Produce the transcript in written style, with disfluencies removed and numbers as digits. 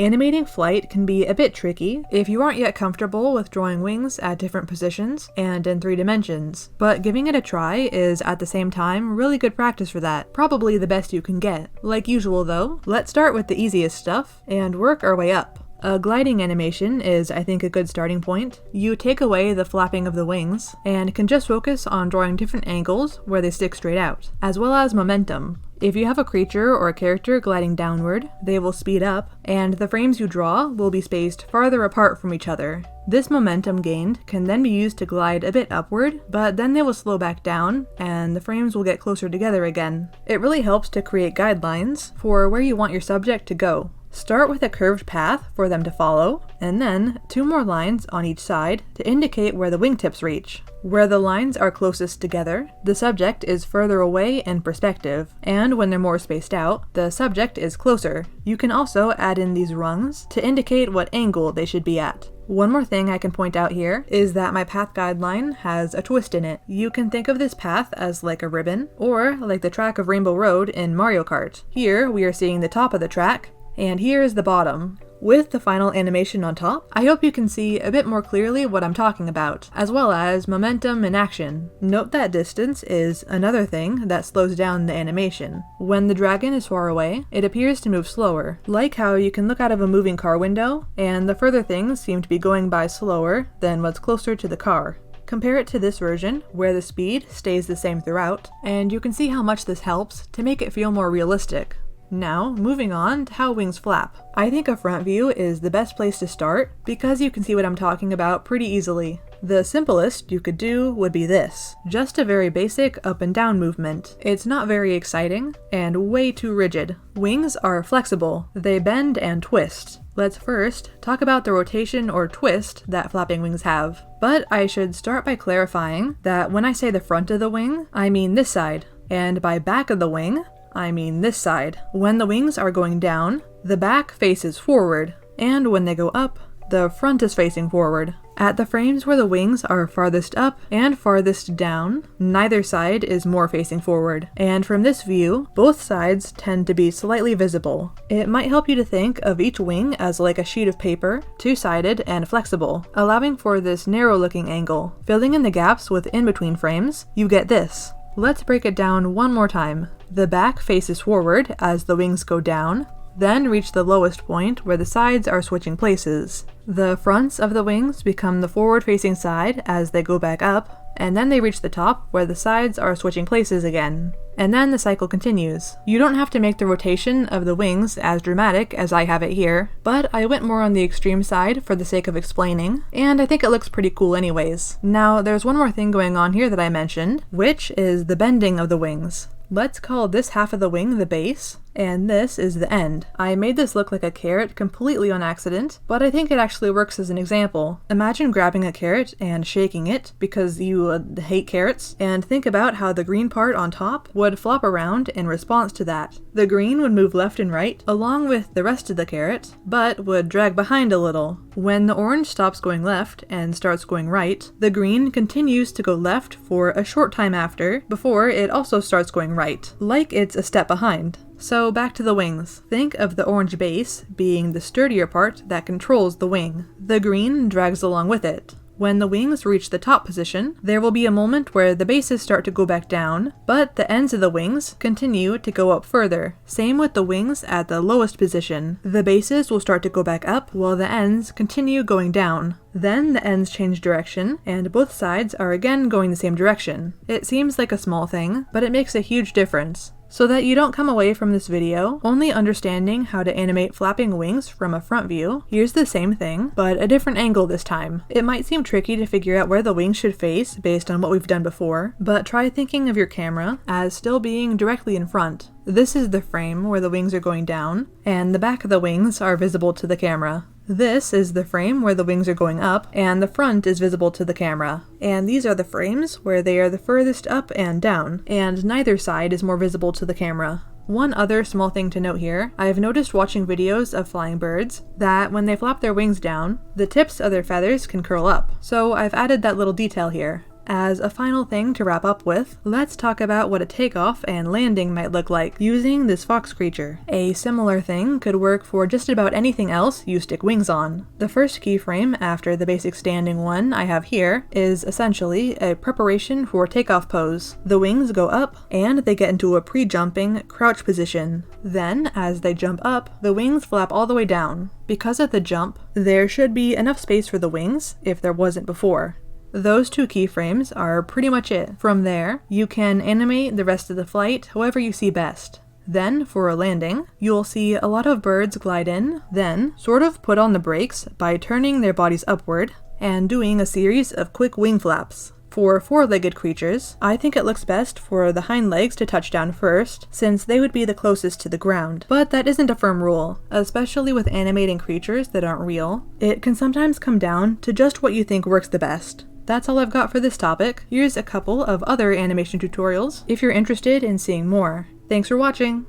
Animating flight can be a bit tricky if you aren't yet comfortable with drawing wings at different positions and in 3 dimensions, but giving it a try is at the same time really good practice for that, probably the best you can get. Like usual though, let's start with the easiest stuff and work our way up. A gliding animation is, I think, a good starting point. You take away the flapping of the wings and can just focus on drawing different angles where they stick straight out, as well as momentum. If you have a creature or a character gliding downward, they will speed up, and the frames you draw will be spaced farther apart from each other. This momentum gained can then be used to glide a bit upward, but then they will slow back down, and the frames will get closer together again. It really helps to create guidelines for where you want your subject to go. Start with a curved path for them to follow, and then 2 more lines on each side to indicate where the wingtips reach. Where the lines are closest together, the subject is further away in perspective, and when they're more spaced out, the subject is closer. You can also add in these rungs to indicate what angle they should be at. One more thing I can point out here is that my path guideline has a twist in it. You can think of this path as like a ribbon, or like the track of Rainbow Road in Mario Kart. Here we are seeing the top of the track, and here is the bottom. With the final animation on top, I hope you can see a bit more clearly what I'm talking about, as well as momentum and action. Note that distance is another thing that slows down the animation. When the dragon is far away, it appears to move slower, like how you can look out of a moving car window, and the further things seem to be going by slower than what's closer to the car. Compare it to this version, where the speed stays the same throughout, and you can see how much this helps to make it feel more realistic. Now, moving on to how wings flap. I think a front view is the best place to start because you can see what I'm talking about pretty easily. The simplest you could do would be this. Just a very basic up and down movement. It's not very exciting and way too rigid. Wings are flexible. They bend and twist. Let's first talk about the rotation or twist that flapping wings have. But I should start by clarifying that when I say the front of the wing, I mean this side, and by back of the wing, I mean this side. When the wings are going down, the back faces forward, and when they go up, the front is facing forward. At the frames where the wings are farthest up and farthest down, neither side is more facing forward, and from this view, both sides tend to be slightly visible. It might help you to think of each wing as like a sheet of paper, 2-sided and flexible, allowing for this narrow-looking angle. Filling in the gaps with in-between frames, you get this. Let's break it down one more time. The back faces forward as the wings go down, then reach the lowest point where the sides are switching places. The fronts of the wings become the forward-facing side as they go back up, and then they reach the top where the sides are switching places again. And then the cycle continues. You don't have to make the rotation of the wings as dramatic as I have it here, but I went more on the extreme side for the sake of explaining, and I think it looks pretty cool anyways. Now, there's one more thing going on here that I mentioned, which is the bending of the wings. Let's call this half of the wing the base, and this is the end. I made this look like a carrot completely on accident, but I think it actually works as an example. Imagine grabbing a carrot and shaking it, because you hate carrots, and think about how the green part on top would flop around in response to that. The green would move left and right, along with the rest of the carrot, but would drag behind a little. When the orange stops going left and starts going right, the green continues to go left for a short time after, before it also starts going right, like it's a step behind. So back to the wings. Think of the orange base being the sturdier part that controls the wing. The green drags along with it. When the wings reach the top position, there will be a moment where the bases start to go back down, but the ends of the wings continue to go up further. Same with the wings at the lowest position. The bases will start to go back up while the ends continue going down. Then the ends change direction, and both sides are again going the same direction. It seems like a small thing, but it makes a huge difference. So that you don't come away from this video only understanding how to animate flapping wings from a front view, here's the same thing, but a different angle this time. It might seem tricky to figure out where the wings should face based on what we've done before, but try thinking of your camera as still being directly in front. This is the frame where the wings are going down, and the back of the wings are visible to the camera. This is the frame where the wings are going up, and the front is visible to the camera. And these are the frames where they are the furthest up and down, and neither side is more visible to the camera. One other small thing to note here, I've noticed watching videos of flying birds that when they flap their wings down, the tips of their feathers can curl up. So I've added that little detail here. As a final thing to wrap up with, let's talk about what a takeoff and landing might look like using this fox creature. A similar thing could work for just about anything else you stick wings on. The first keyframe after the basic standing one I have here is essentially a preparation for takeoff pose. The wings go up and they get into a pre-jumping crouch position. Then, as they jump up, the wings flap all the way down. Because of the jump, there should be enough space for the wings if there wasn't before. Those two keyframes are pretty much it. From there, you can animate the rest of the flight however you see best. Then, for a landing, you'll see a lot of birds glide in, then sort of put on the brakes by turning their bodies upward and doing a series of quick wing flaps. For four-legged creatures, I think it looks best for the hind legs to touch down first, since they would be the closest to the ground. But that isn't a firm rule, especially with animating creatures that aren't real. It can sometimes come down to just what you think works the best. That's all I've got for this topic. Here's a couple of other animation tutorials if you're interested in seeing more. Thanks for watching!